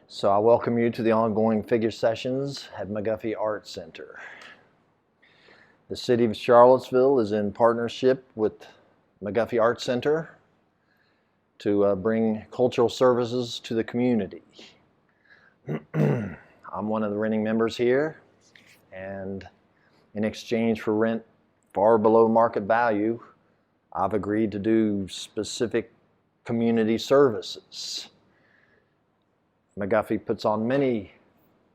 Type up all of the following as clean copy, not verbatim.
So I welcome you to the ongoing figure sessions at McGuffey Art Center. The City of Charlottesville is in partnership with McGuffey Art Center to bring cultural services to the community. I'm one of the renting members here, and in exchange for rent far below market value, I've agreed to do specific community services. McGuffey puts on many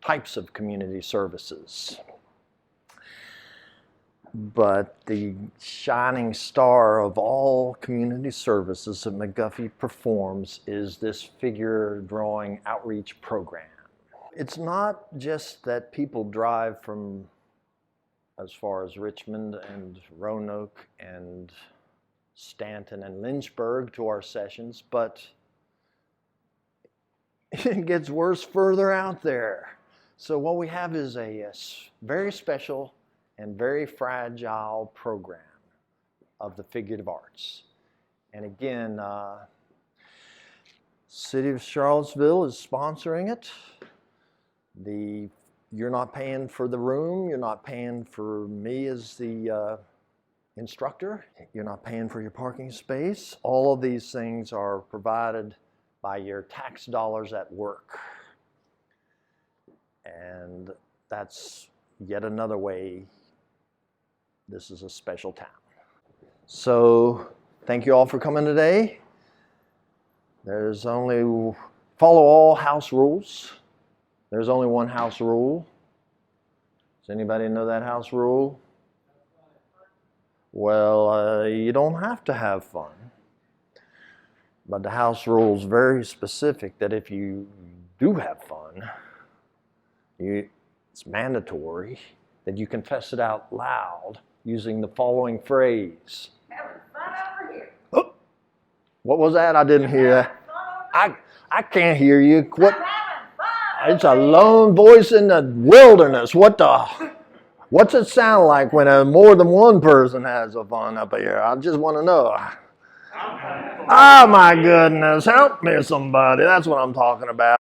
types of community services, but the shining star of all community services that McGuffey performs is this figure drawing outreach program. It's not just that people drive from as far as Richmond and Roanoke and Stanton and Lynchburg to our sessions, but it gets worse further out there. So what we have is a very special and very fragile program of the figurative arts. And again, City of Charlottesville is sponsoring it. You're not paying for the room, you're not paying for me as the instructor, you're not paying for your parking space. All of these things are provided by your tax dollars at work. And that's yet another way this is a special town. So thank you all for coming today. There's only, follow all house rules. There's only one house rule. Does anybody know that house rule? Well, you don't have to have fun. But the house rule is very specific that if you do have fun, it's mandatory that you confess it out loud using the following phrase. Having fun over here. Oh, what was that? I didn't hear that. I can't hear you. What? It's a lone voice in the wilderness. What's it sound like when more than one person has a fun up here? I just want to know. Oh my goodness, help me somebody. That's what I'm talking about.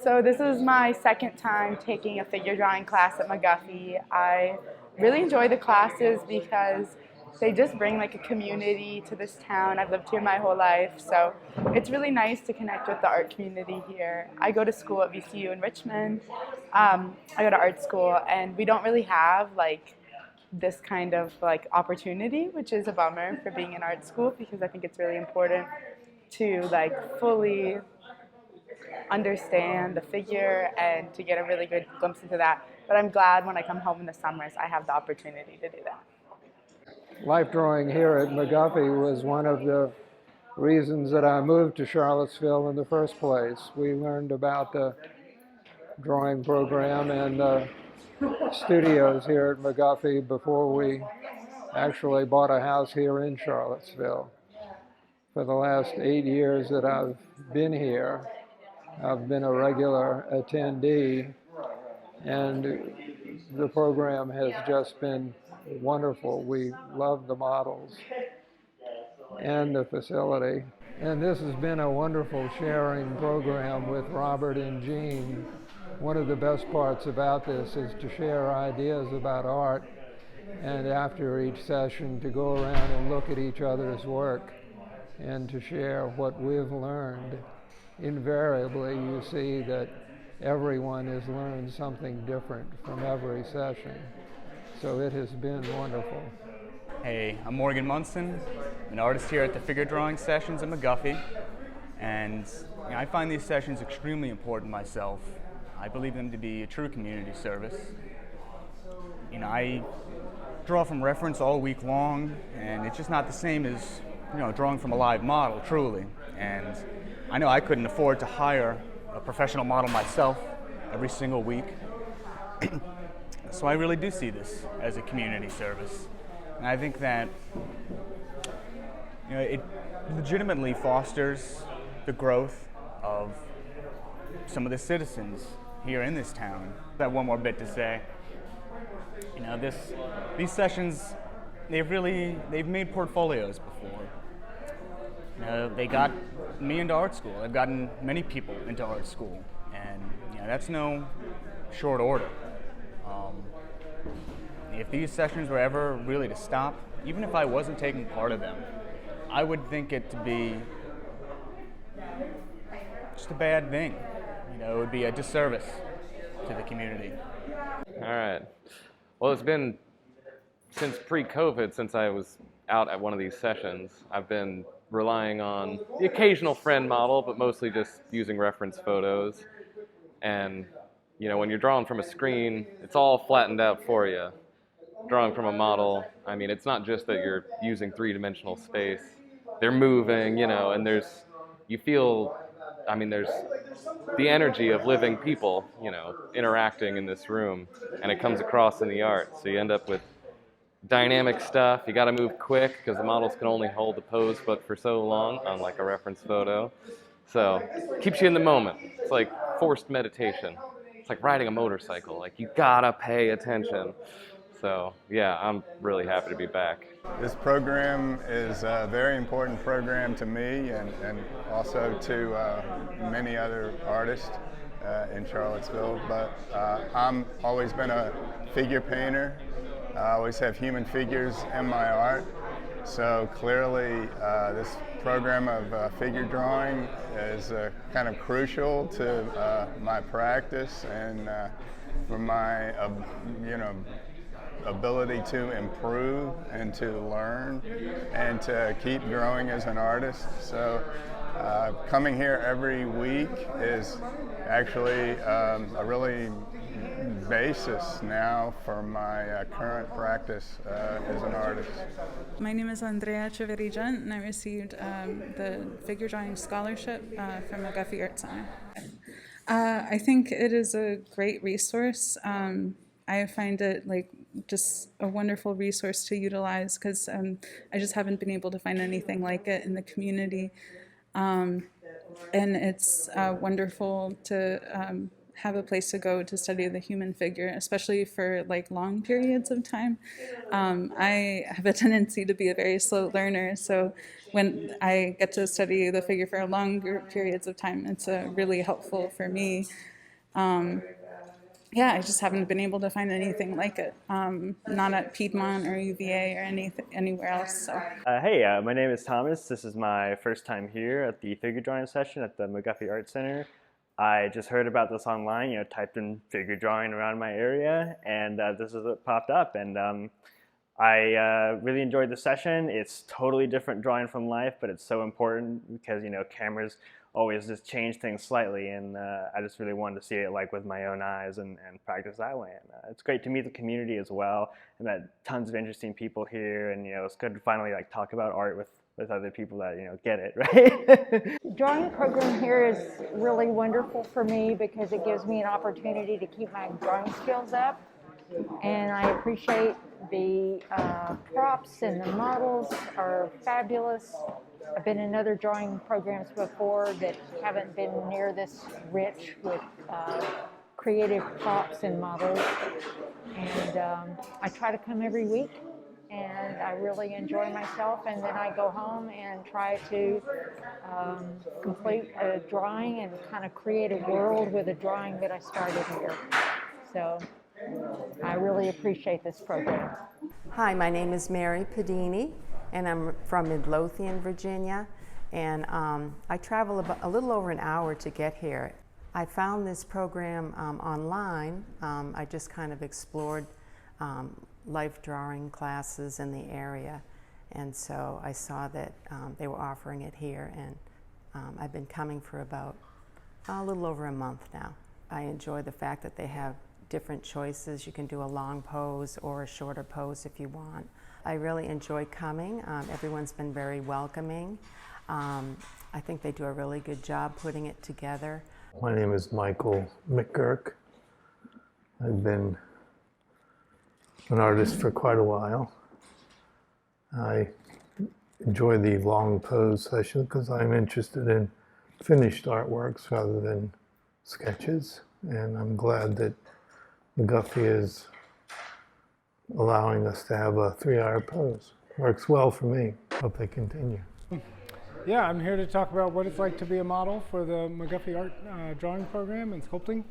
So this is my second time taking a figure drawing class at McGuffey. I really enjoy the classes because they just bring like a community to this town. I've lived here my whole life, so it's really nice to connect with the art community here. I go to school at VCU in Richmond. I go to art school, and we don't really have like this kind of like opportunity, which is a bummer for being in art school, because I think it's really important to like fully understand the figure and to get a really good glimpse into that. But I'm glad when I come home in the summers I have the opportunity to do that. Life drawing here at McGuffey was one of the reasons that I moved to Charlottesville in the first place. We learned about the drawing program and the studios here at McGuffey before we actually bought a house here in Charlottesville. For the last 8 years that I've been here, I've been a regular attendee, and the program has just been wonderful. We love the models and the facility. And this has been a wonderful sharing program with Robert and Jean. One of the best parts about this is to share ideas about art, and after each session to go around and look at each other's work and to share what we've learned. Invariably, you see that everyone has learned something different from every session. So it has been wonderful. Hey, I'm Morgan Munson, an artist here at the figure drawing sessions at McGuffey, and I find these sessions extremely important myself. I believe them to be a true community service. I draw from reference all week long, and it's just not the same as drawing from a live model, truly. And I know I couldn't afford to hire a professional model myself every single week. So I really do see this as a community service. And I think that it legitimately fosters the growth of some of the citizens here in this town. I have one more bit to say. These sessions, they've made portfolios before. They got me into art school. They've gotten many people into art school, and that's no short order. If these sessions were ever really to stop, even if I wasn't taking part of them, I would think it to be just a bad thing. It would be a disservice to the community. All right. Well, it's been since pre-COVID, since I was out at one of these sessions. I've been relying on the occasional friend model, but mostly just using reference photos. And, when you're drawing from a screen, it's all flattened out for you. Drawing from a model, it's not just that you're using three-dimensional space. They're moving, and there's the energy of living people, interacting in this room, and it comes across in the art. So you end up with dynamic stuff. You got to move quick because the models can only hold the pose but for so long, unlike a reference photo. So keeps you in the moment. It's like forced meditation. It's like riding a motorcycle. Like, you gotta pay attention. So yeah, I'm really happy to be back. This program is a very important program to me and also to many other artists in Charlottesville. But I'm always been a figure painter. I always have human figures in my art. So clearly this program of figure drawing is kind of crucial to my practice and for my ability to improve and to learn and to keep growing as an artist. So coming here every week is actually a really basis now for my current practice as an artist. My name is Andrea Cheverija, and I received the figure drawing scholarship from McGuffey Art Center. I think it is a great resource. I find it just a wonderful resource to utilize because I just haven't been able to find anything like it in the community. And it's wonderful to have a place to go to study the human figure, especially for long periods of time. I have a tendency to be a very slow learner, so when I get to study the figure for longer periods of time, it's really helpful for me. I just haven't been able to find anything like it, not at Piedmont or UVA or anywhere else. So. Hey, my name is Thomas. This is my first time here at the figure drawing session at the McGuffey Art Center. I just heard about this online, typed in figure drawing around my area, and this is what popped up. And I really enjoyed the session. It's totally different drawing from life, but it's so important because, cameras always just change things slightly, and I just really wanted to see it with my own eyes and practice that way. And it's great to meet the community as well. I met tons of interesting people here, and it's good to finally talk about art with with other people that, get it, right? The drawing program here is really wonderful for me because it gives me an opportunity to keep my drawing skills up. And I appreciate the props and the models are fabulous. I've been in other drawing programs before that haven't been near this rich with creative props and models. And I try to come every week, and I really enjoy myself. And then I go home and try to complete a drawing and kind of create a world with a drawing that I started here. So I really appreciate this program. Hi, my name is Mary Padini, and I'm from Midlothian, Virginia, and I travel a little over an hour to get here. I found this program online. I just kind of explored life drawing classes in the area, and so I saw that they were offering it here, and I've been coming for about a little over a month now. I enjoy the fact that they have different choices. You can do a long pose or a shorter pose if you want. I really enjoy coming. Everyone's been very welcoming. I think they do a really good job putting it together. My name is Michael McGurk. I've been an artist for quite a while. I enjoy the long pose session because I'm interested in finished artworks rather than sketches, and I'm glad that McGuffey is allowing us to have a 3-hour pose. Works well for me. Hope they continue. Yeah, I'm here to talk about what it's like to be a model for the McGuffey Art Drawing Program and Sculpting.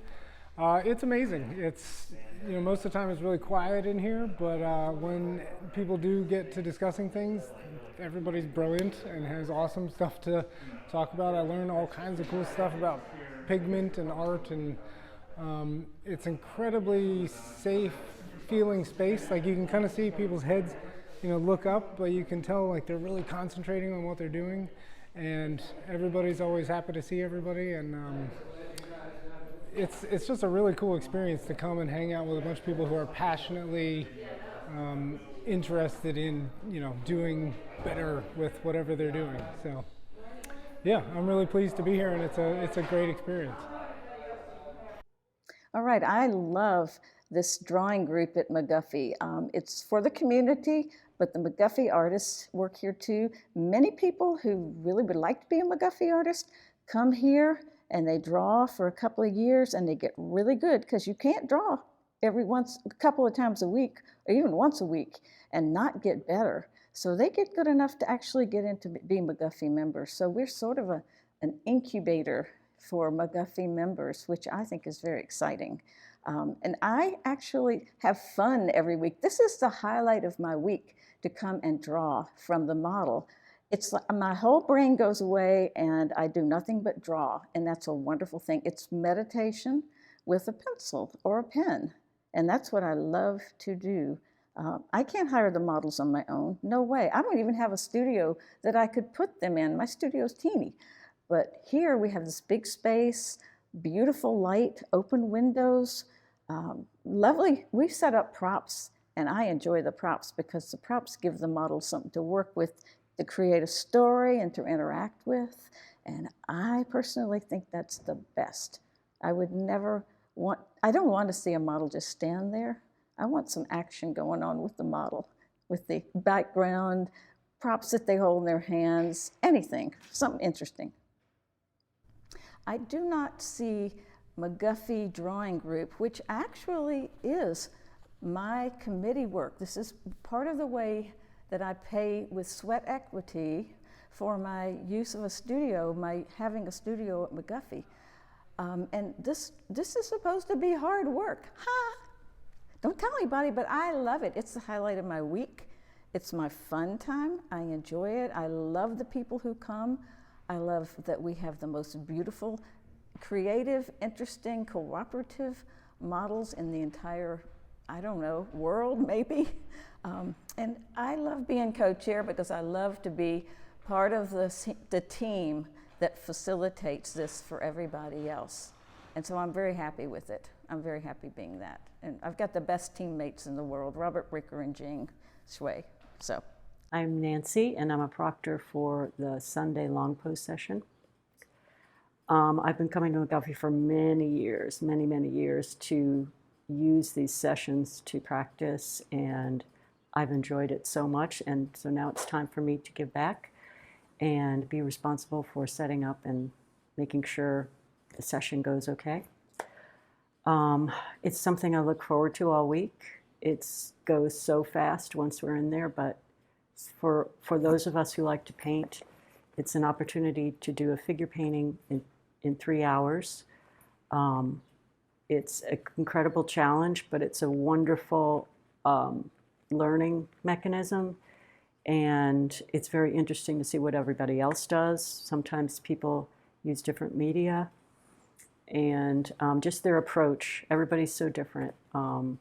It's amazing. It's, most of the time it's really quiet in here, but when people do get to discussing things, everybody's brilliant and has awesome stuff to talk about. I learn all kinds of cool stuff about pigment and art, and it's incredibly safe feeling space. Like, you can kind of see people's heads look up, but you can tell like they're really concentrating on what they're doing, and everybody's always happy to see everybody, and it's just a really cool experience to come and hang out with a bunch of people who are passionately interested in doing better with whatever they're doing. So yeah, I'm really pleased to be here, and it's a great experience. All right, I love this drawing group at McGuffey. It's for the community, but the McGuffey artists work here too. A people who really would like to be a McGuffey artist come here and they draw for a couple of years, and they get really good, because you can't draw a couple of times a week or even once a week and not get better. So they get good enough to actually get into being McGuffey members. So we're sort of an incubator for McGuffey members, which I think is very exciting. And I actually have fun every week. This is the highlight of my week, to come and draw from the model. It's like my whole brain goes away and I do nothing but draw, and that's a wonderful thing. It's meditation with a pencil or a pen, and that's what I love to do. I can't hire the models on my own, no way. I don't even have a studio that I could put them in. My studio's teeny. But here we have this big space, beautiful light, open windows, lovely. We set up props, and I enjoy the props because the props give the model something to work with, to create a story and to interact with. And I personally think that's the best. I don't want to see a model just stand there. I want some action going on with the model, with the background, props that they hold in their hands, anything, something interesting. I do not see McGuffey Drawing Group, which actually is my committee work. This is part of the way that I pay with sweat equity for my use of a studio, my having a studio at McGuffey. And this is supposed to be hard work. Ha! Don't tell anybody, but I love it. It's the highlight of my week. It's my fun time. I enjoy it. I love the people who come. I love that we have the most beautiful, creative, interesting, cooperative models in the entire, world maybe. And I love being co-chair because I love to be part of the team that facilitates this for everybody else. And so I'm very happy with it. I'm very happy being that. And I've got the best teammates in the world, Robert Bricker and Jing Shui. So I'm Nancy, and I'm a proctor for the Sunday long post session. I've been coming to McGuffey for many years, many years, to use these sessions to practice, and I've enjoyed it so much, and so now it's time for me to give back and be responsible for setting up and making sure the session goes okay. It's something I look forward to all week. It goes so fast once we're in there, but for those of us who like to paint, it's an opportunity to do a figure painting in 3 hours. It's an incredible challenge, but it's a wonderful learning mechanism, and it's very interesting to see what everybody else does. Sometimes people use different media, and just their approach. Everybody's so different. And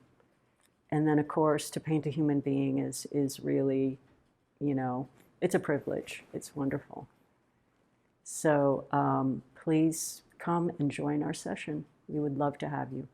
then, of course, to paint a human being is really, you know, it's a privilege. It's wonderful. So please come and join our session. We would love to have you.